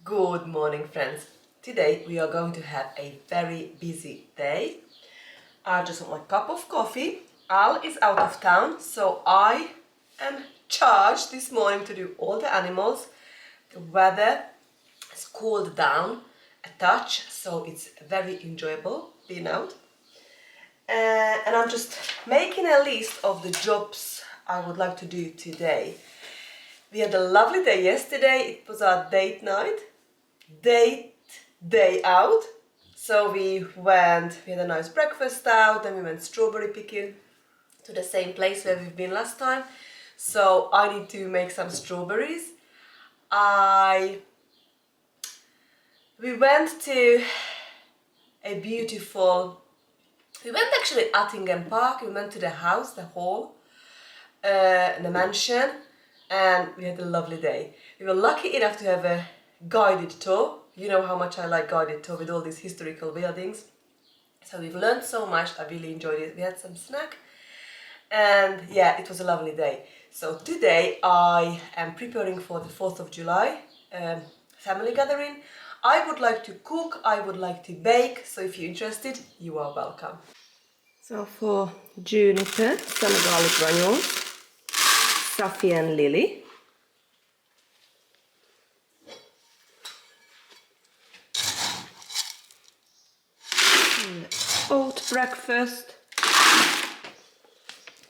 Good morning, friends. Today we are going to have a very busy day. I just want my cup of coffee. Al is out of town, so I am charged this morning to do all the animals. The weather has cooled down a touch, so it's very enjoyable being out. And I'm just making a list of the jobs I would like to do today. We had a lovely day yesterday. It was our date night. Day out. So we had a nice breakfast out, and we went strawberry picking to the same place where we've been last time. So I need to make some strawberries. We went to a beautiful, we went actually Attingham Park. We went to the house, the hall, the mansion, and we had a lovely day. We were lucky enough to have a guided tour. You know how much I like guided tour with all these historical buildings. So we've learned so much. I really enjoyed it. We had some snack, and yeah, it was a lovely day. So today I am preparing for the 4th of July family gathering. I would like to cook, I would like to bake, so if you're interested, you are welcome. So for juniper, some garlic granules, Safi and Lily. Oat breakfast.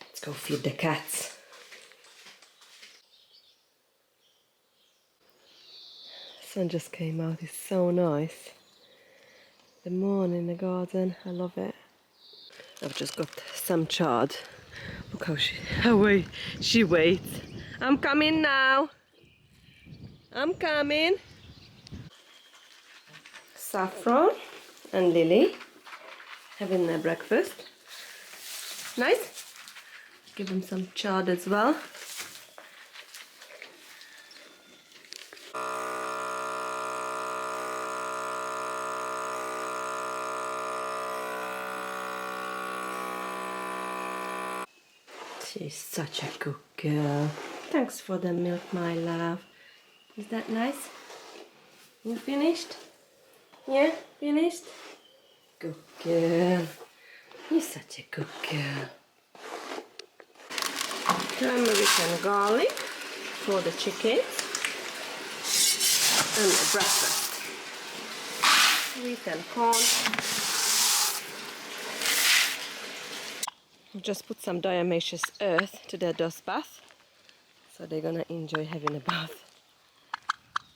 Let's go feed the cats. Sun just came out, it's so nice. The morning in the garden, I love it. I've just got some chard. Look how she waits. I'm coming now. I'm coming. Saffron and Lily having their breakfast. Nice. Give them some chard as well. She's such a good girl. Thanks for the milk, my love. Is that nice? You finished? Yeah, finished? Good girl. You're such a good girl. Turmeric and garlic for the chickens. And the breakfast. Wheat and corn. I've just put some diatomaceous earth to their dust bath. So they're gonna enjoy having a bath.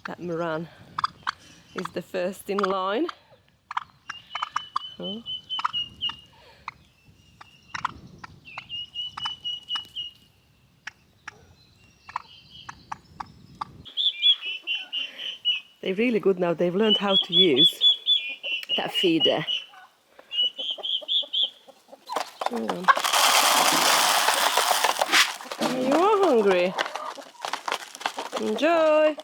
That Moran is the first in line. Oh. They're really good now. They've learned how to use that feeder. Hang on. You are hungry. Enjoy.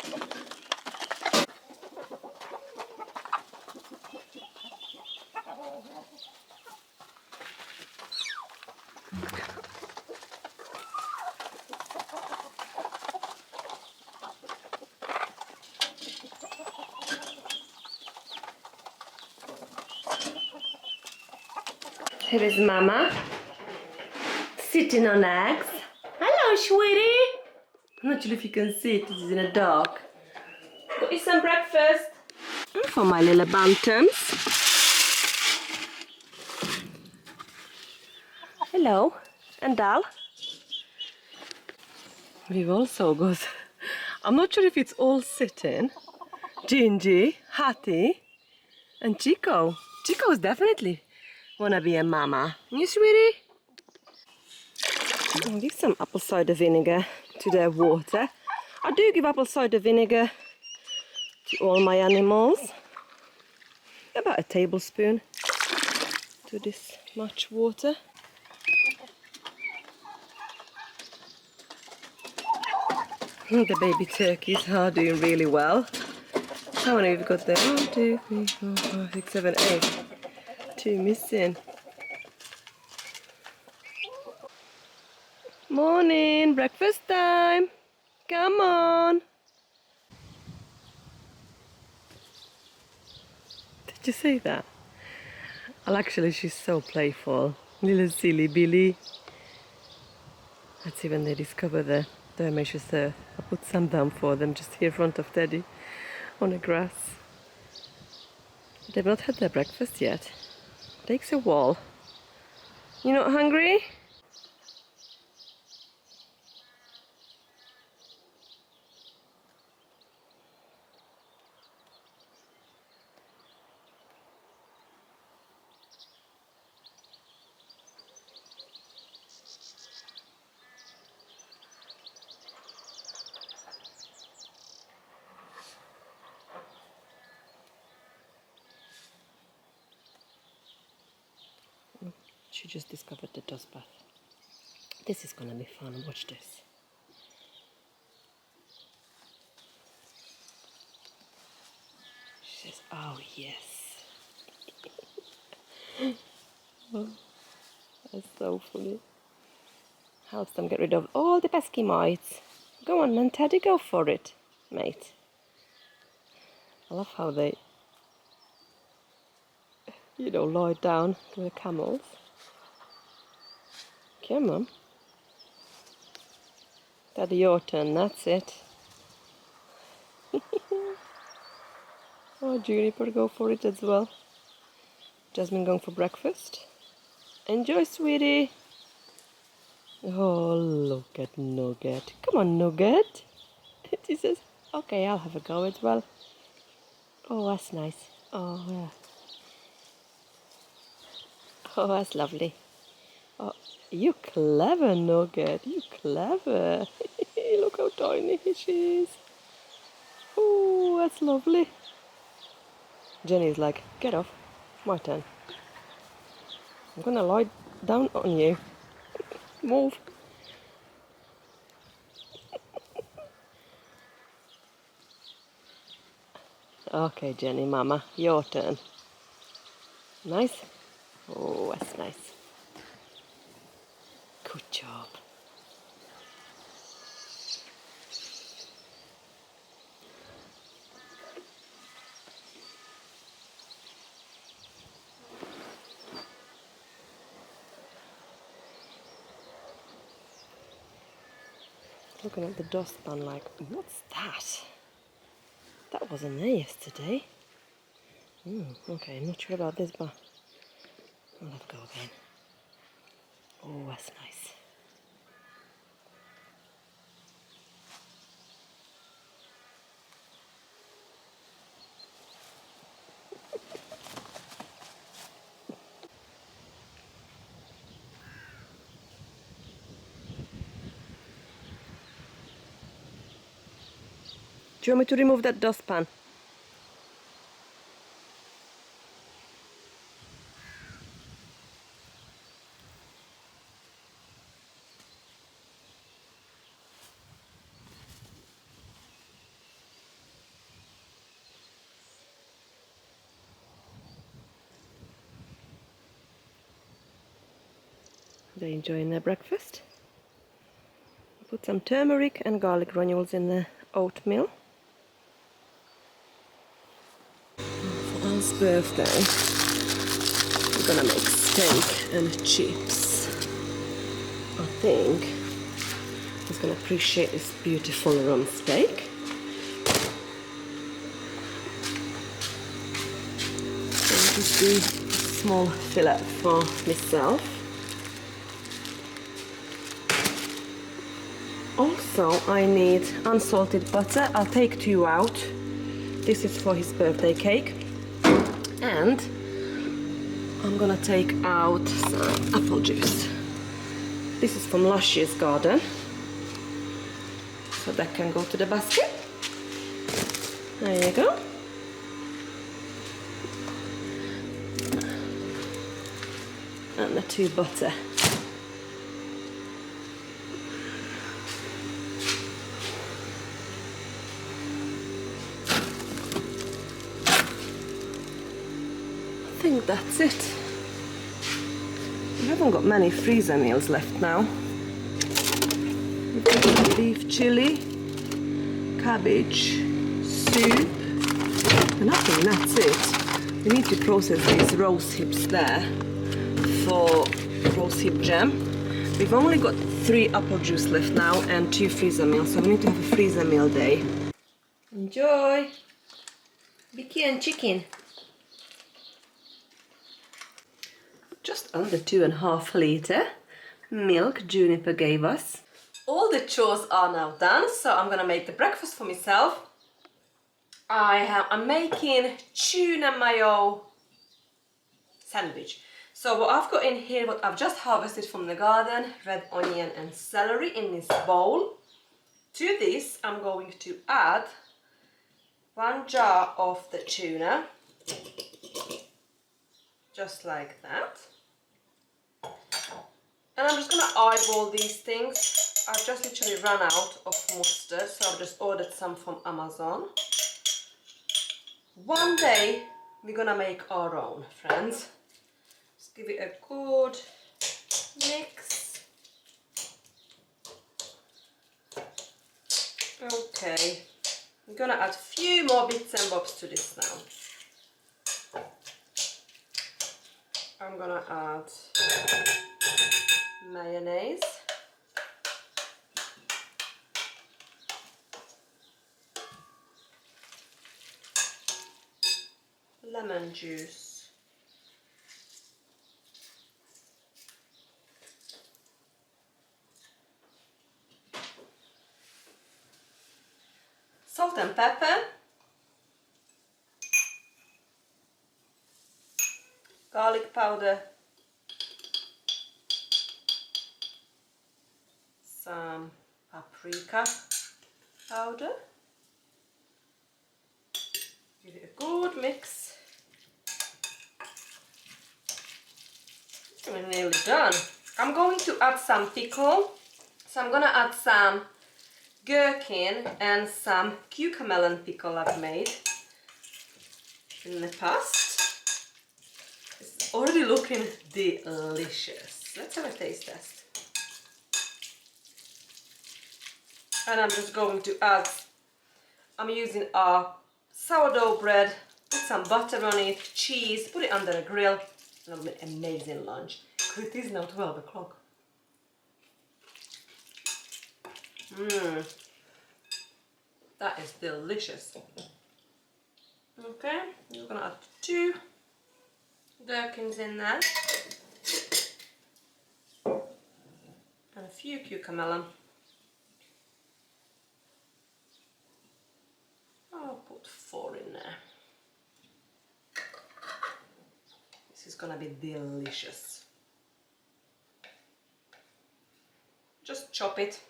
Here is Mama sitting on eggs. Hello, sweetie. I'm not sure if you can see it. It's in the dark. Go eat some breakfast. And for my little bantams. Hello, and Dal. We've also got, I'm not sure if it's all sitting, Gingy, Hattie, and Chico. Chico's definitely wanna be a mama. You sweetie? I'll give some apple cider vinegar to their water. I do give apple cider vinegar to all my animals. About a tablespoon to this much water. The baby turkeys are doing really well. How many we've got there? 1, 2, 3, 4, 5, 6, 7, 8. 2 missing. Morning, breakfast time. Come on. Did you see that? Well, actually, she's so playful. Little silly Billy. Let's see when they discover the Dermaceous earth. I put some down for them just here in front of Daddy on the grass. They've not had their breakfast yet. Takes a while. You not hungry? She just discovered the dust bath. This is gonna be fun. Watch this. She says, "Oh yes." Oh, that's so funny. Helps them get rid of all the pesky mites. Go on then, Teddy, go for it, mate. I love how they, lie down to the camels. Come on. Daddy, your turn, that's it. Oh, Juniper, go for it as well. Jasmine going for breakfast. Enjoy, sweetie. Oh, look at Nugget. Come on, Nugget. He says, okay, I'll have a go as well. Oh, that's nice. Oh, yeah. Oh, that's lovely. Oh, you clever, Nugget. You clever. Look how tiny she is. Oh, that's lovely. Jenny's like, get off. My turn. I'm gonna lie down on you. Move. Okay, Jenny, Mama, your turn. Nice? Oh, that's nice. Good job. Looking at the dustpan like, what's that? That wasn't there yesterday. Okay, I'm not sure about this, but I'll have a go again. Oh, that's nice. Do you want me to remove that dustpan? They're enjoying their breakfast. I put some turmeric and garlic granules in the oatmeal. For Anne's birthday, we're gonna make steak and chips. I think he's gonna appreciate this beautiful rump steak. So just do a small fillet for myself. Also, I need unsalted butter. I'll take 2 out. This is for his birthday cake. And I'm gonna take out some apple juice. This is from Lush's garden. So that can go to the basket. There you go. And the 2 butter. I think that's it. We haven't got many freezer meals left now. We've got beef chili, cabbage, soup, and I think that's it. We need to process these rose hips there for rose hip jam. We've only got 3 apple juice left now and 2 freezer meals, so we need to have a freezer meal day. Enjoy! Vicky and chicken. Just under 2.5 litre milk Juniper gave us. All the chores are now done, so I'm gonna make the breakfast for myself. I'm making tuna mayo sandwich. So what I've got in here, what I've just harvested from the garden, red onion and celery in this bowl. To this I'm going to add 1 jar of the tuna, just like that. And I'm just gonna eyeball these things. I've just literally run out of mustard, so I've just ordered some from Amazon. One day we're gonna make our own, friends. Just give it a good mix. Okay, I'm gonna add a few more bits and bobs to this now. I'm gonna add mayonnaise. Lemon juice. Salt and pepper. Garlic powder. Some paprika powder. Give it a good mix. We're nearly done. I'm going to add some pickle. So I'm gonna add some gherkin and some cucumber pickle I've made in the past. It's already looking delicious. Let's have a taste test. And I'm just going to add, I'm using our sourdough bread, put some butter on it, cheese, put it under a grill. It'll be an amazing lunch. Because it is now 12 o'clock. That is delicious. Okay, we're gonna add 2 gherkins in there. And a few cucumber. I'll put 4 in there. This is gonna be delicious. Just chop it.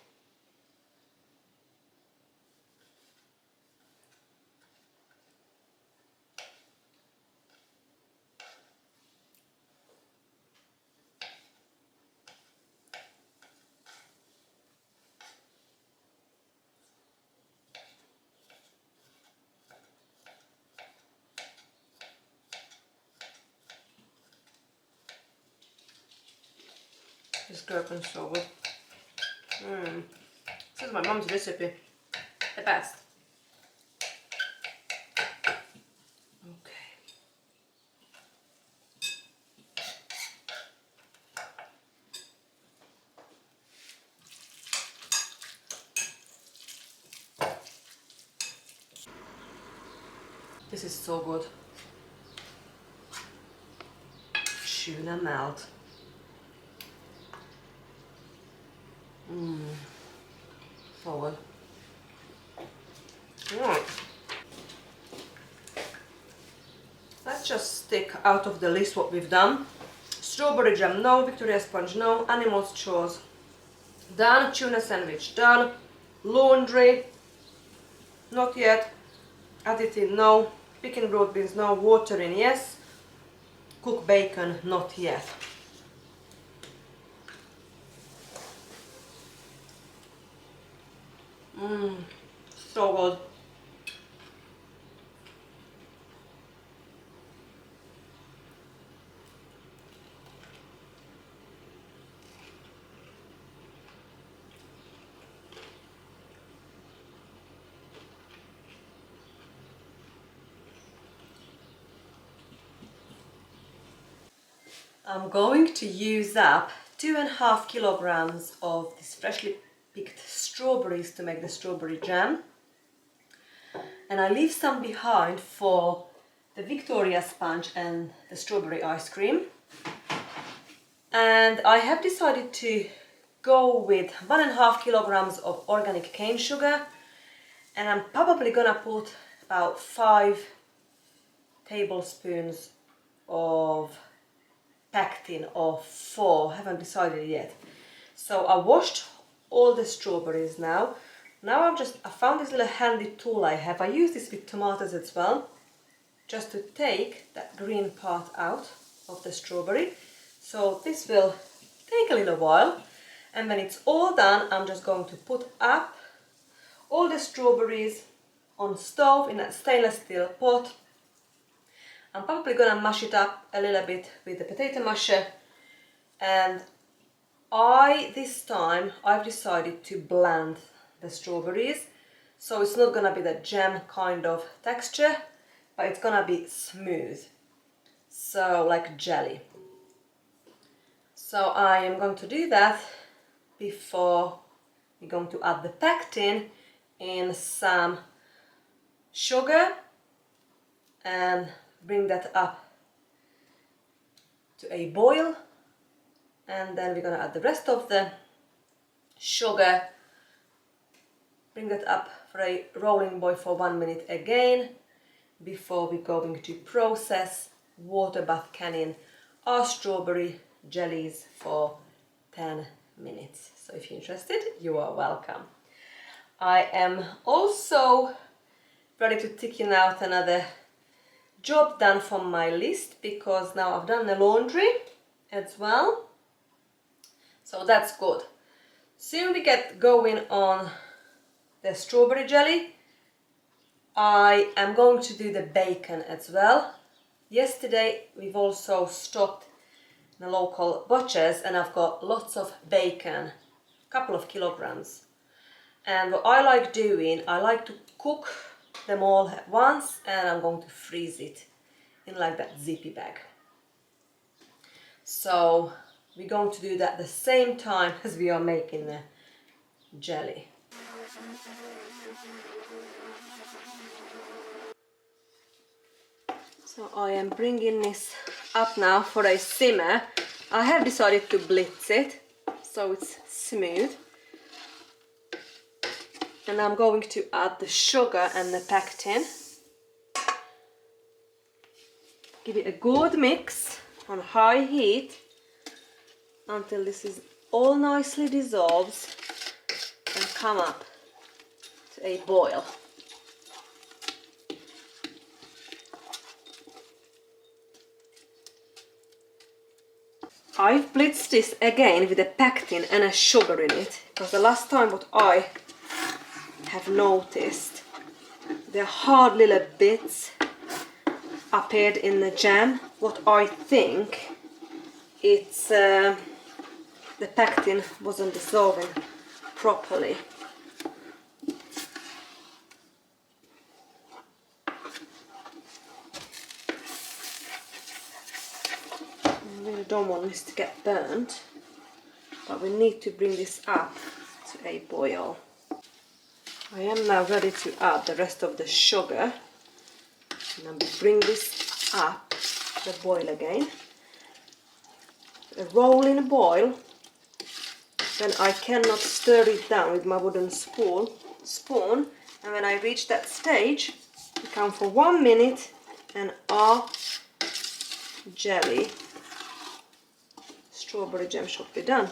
This gherkin so good. This is my mom's recipe. The best. Okay. This is so good. Tuna melt. So good. Right. Let's just stick out of the list what we've done. Strawberry jam, no. Victoria sponge, no. Animals chores, done. Tuna sandwich, done. Laundry, not yet. Add it in, no. Picking broad beans, no. Watering, yes. Cook bacon, not yet. So good. I'm going to use up 2.5 kilograms of these freshly picked strawberries to make the strawberry jam. And I leave some behind for the Victoria sponge and the strawberry ice cream. And I have decided to go with 1.5 kilograms of organic cane sugar, and I'm probably gonna put about 5 tablespoons of pectin or 4, haven't decided yet. So I washed all the strawberries now. Now I found this little handy tool I have. I use this with tomatoes as well, just to take that green part out of the strawberry. So this will take a little while, and when it's all done, I'm just going to put up all the strawberries on stove in a stainless steel pot. I'm probably gonna mash it up a little bit with the potato masher, and this time I've decided to blend the strawberries, so it's not gonna be the jam kind of texture, but it's gonna be smooth, so like jelly. So I am going to do that before we're going to add the pectin in some sugar and bring that up to a boil, and then we're going to add the rest of the sugar, bring that up for a rolling boil for 1 minute again before we're going to process, water bath canning our strawberry jellies for 10 minutes. So if you're interested, you are welcome. I am also ready to tick out another job done from my list, because now I've done the laundry as well, so that's good. Soon we get going on the strawberry jelly. I am going to do the bacon as well. Yesterday we've also stopped in the local butchers, and I've got lots of bacon, a couple of kilograms. And what I like doing, I like to cook them all at once, and I'm going to freeze it in like that zippy bag. So we're going to do that at the same time as we are making the jelly. So I am bringing this up now for a simmer. I have decided to blitz it so it's smooth. And I'm going to add the sugar and the pectin. Give it a good mix on high heat until this is all nicely dissolves and come up to a boil. I've blitzed this again with a pectin and a sugar in it, because the last time what I have noticed, the hard little bits appeared in the jam. What I think it's the pectin wasn't dissolving properly. I really don't want this to get burnt, but we need to bring this up to a boil. I am now ready to add the rest of the sugar, and I'll bring this up to the boil again. A rolling boil, then I cannot stir it down with my wooden spoon, and when I reach that stage, we count for 1 minute and our jelly, strawberry jam, should be done.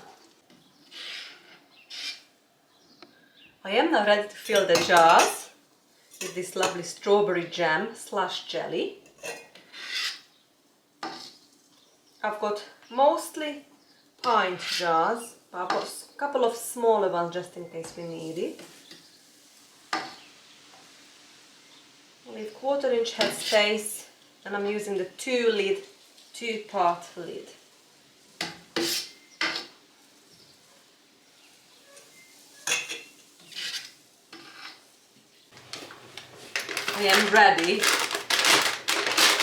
I am now ready to fill the jars with this lovely strawberry jam / jelly. I've got mostly pint jars, but I've got a couple of smaller ones just in case we need it. I leave 1/4 inch head space, and I'm using the 2-part lid. I am ready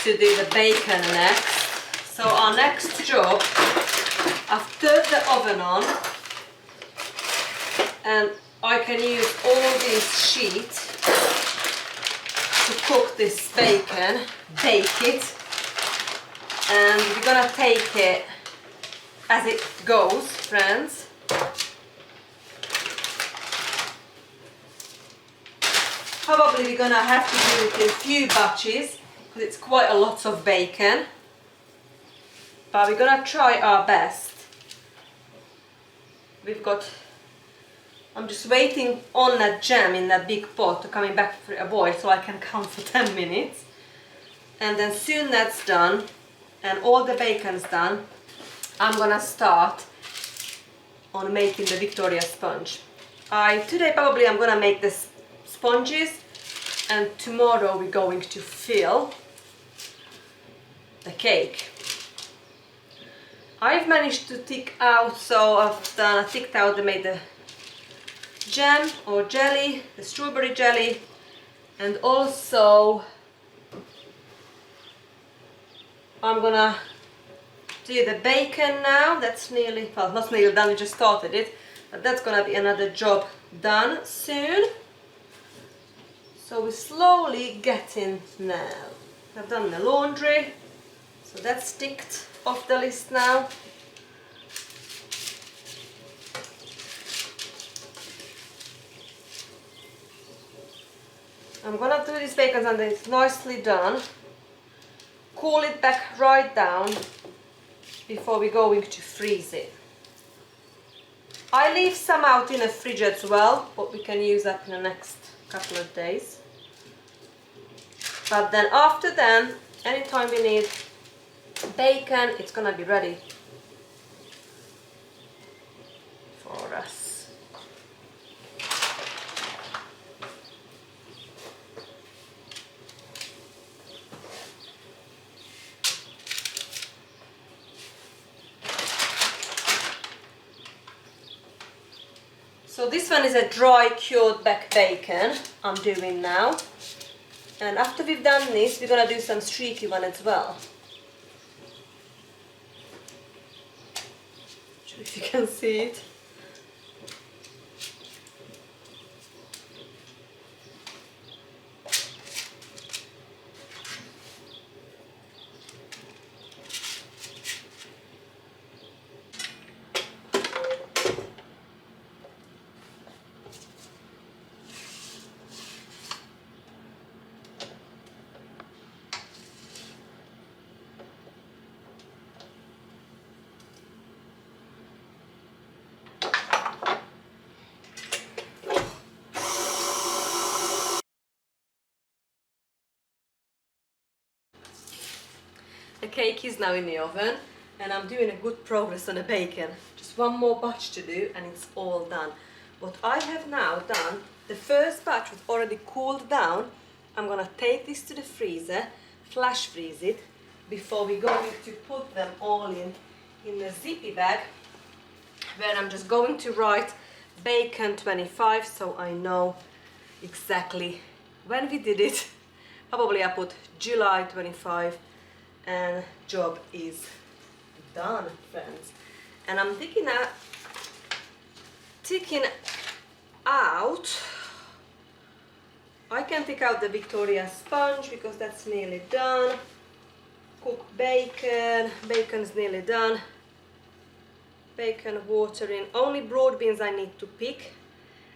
to do the bacon next, So our next job, I've turned the oven on and I can use all these sheets to cook this bacon, bake it, and we're gonna take it as it goes, friends. Probably we're gonna have to do it in a few batches because it's quite a lot of bacon, but we're gonna try our best. I'm just waiting on that jam in that big pot to coming back for a boil so I can count for 10 minutes. And then soon that's done and all the bacon's done, I'm gonna start on making the Victoria sponge. Today probably I'm gonna make the sponges and tomorrow we're going to fill the cake. I've managed to tick out, so I ticked out and made the jam or jelly, the strawberry jelly, and also I'm gonna do the bacon now. That's nearly, well, not nearly done, we just started it, but that's gonna be another job done soon. So we're slowly getting now. I've done the laundry, so that's ticked off the list now. I'm gonna do this bacon until it's nicely done. Cool it back right down before we're going to freeze it. I leave some out in the fridge as well, but we can use that in the next couple of days. But then after then, anytime we need bacon, it's gonna be ready for us. So this one is a dry cured back bacon I'm doing now. And after we've done this, we're gonna do some streaky one as well. Not sure if you can see it. The cake is now in the oven and I'm doing a good progress on the bacon. Just one more batch to do and it's all done. What I have now done, the first batch was already cooled down. I'm gonna take this to the freezer, flash freeze it, before we're going to put them all in the zippy bag, where I'm just going to write bacon 25 so I know exactly when we did it. Probably I put July 25 and job is done, friends. And I'm ticking out, I can take out the Victoria sponge because that's nearly done. Cook bacon, bacon's nearly done. Bacon watering, only broad beans I need to pick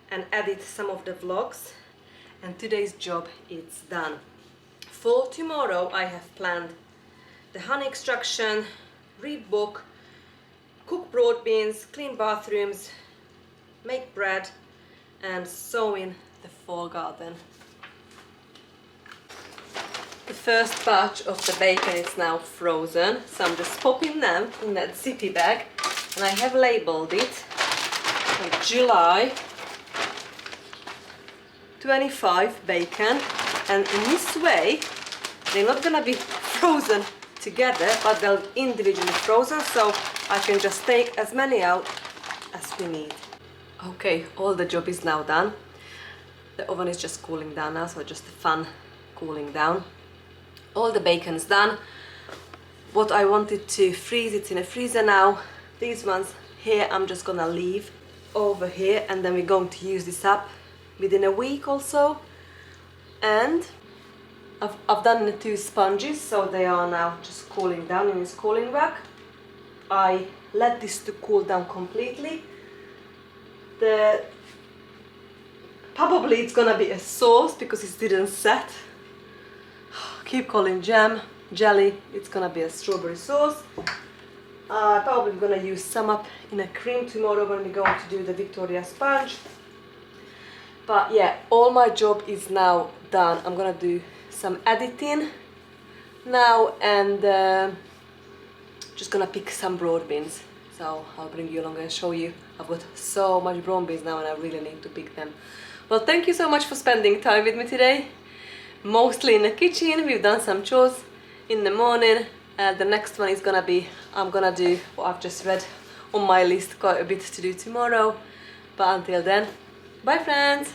and edit some of the vlogs. And today's job is done. For tomorrow I have planned the honey extraction, read book, cook broad beans, clean bathrooms, make bread and sow in the fall garden. The first batch of the bacon is now frozen, so I'm just popping them in that zippy bag and I have labeled it for July 25 bacon, and in this way they're not gonna be frozen together but they'll individually frozen, so I can just take as many out as we need. Okay, all the job is now done. The oven is just cooling down now, so just fun cooling down. All the bacon's done. what I wanted to freeze. It's in a freezer now. These ones here I'm just gonna leave over here, and then we're going to use this up within a week or so. And I've done the 2 sponges, so they are now just cooling down in this cooling rack. I let this to cool down completely. Probably it's gonna be a sauce because it didn't set. Keep calling jam, jelly. It's gonna be a strawberry sauce. Probably gonna use some up in a cream tomorrow when we're going to do the Victoria sponge. But yeah, all my job is now done. I'm gonna do some editing now, and just gonna pick some broad beans. So I'll bring you along and show you. I've got so much brown beans now and I really need to pick them. Well, thank you so much for spending time with me today. Mostly in the kitchen. We've done some chores in the morning. The next one is gonna be, I'm gonna do what I've just read on my list, quite a bit to do tomorrow. But until then, bye friends!